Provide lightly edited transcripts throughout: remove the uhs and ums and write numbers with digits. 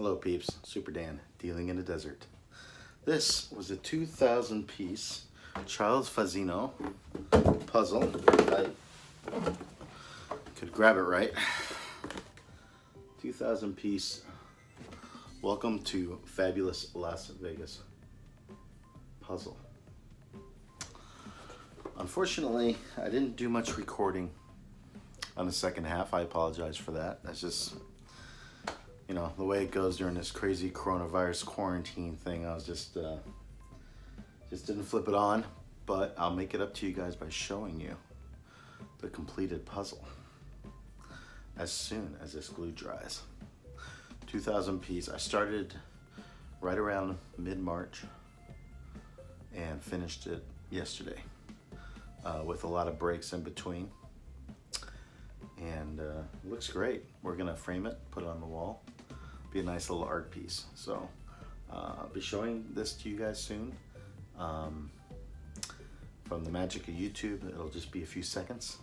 Hello peeps, Super Dan, dealing in the desert. This was a 2,000 piece Charles Fazzino puzzle. I could grab it right. 2,000 piece Welcome to Fabulous Las Vegas puzzle. Unfortunately, I didn't do much recording on the second half. I apologize for that. That's just, you know, the way it goes during this crazy coronavirus quarantine thing. I was just didn't flip it on, but I'll make it up to you guys by showing you the completed puzzle as soon as this glue dries. 2,000 piece. I started right around mid-March and finished it yesterday with a lot of breaks in between. And it looks great. We're gonna frame it, put it on the wall. Be a nice little art piece. So I'll be showing this to you guys soon. From the magic of YouTube, it'll just be a few seconds,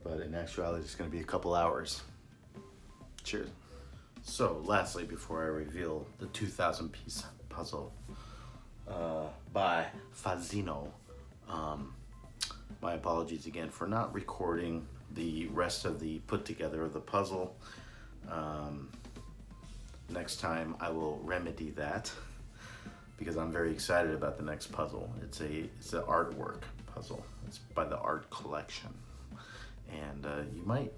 but in actuality, it's gonna be a couple hours. Cheers. So lastly, before I reveal the 2,000 piece puzzle by Fazzino, my apologies again for not recording the rest of the put together of the puzzle. Next time I will remedy that because I'm very excited about the next puzzle. It's an artwork puzzle. It's by the Art Collection, and you might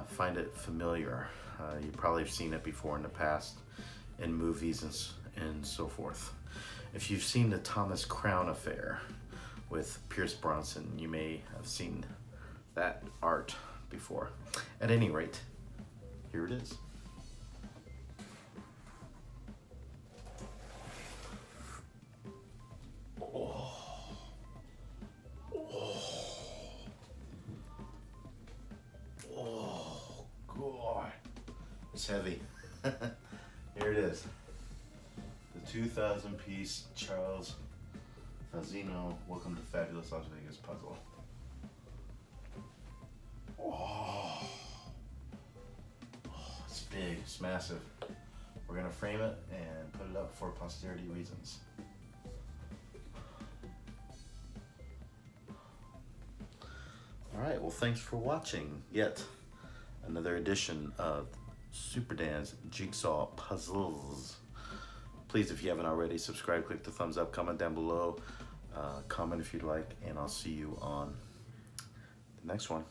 find it familiar. You probably have seen it before in the past in movies and so forth. If you've seen the Thomas Crown Affair with Pierce Brosnan, you may have seen that art before. At any rate, here it is. It's heavy. Here it is. The 2,000 piece Charles Fazzino Welcome to Fabulous Las Vegas puzzle. Oh, it's big, it's massive. We're gonna frame it and put it up for posterity reasons. All right, well, thanks for watching yet another edition of Super Dan's Jigsaw Puzzles. Please, if you haven't already, subscribe, click the thumbs up, comment down below, comment if you'd like, and I'll see you on the next one.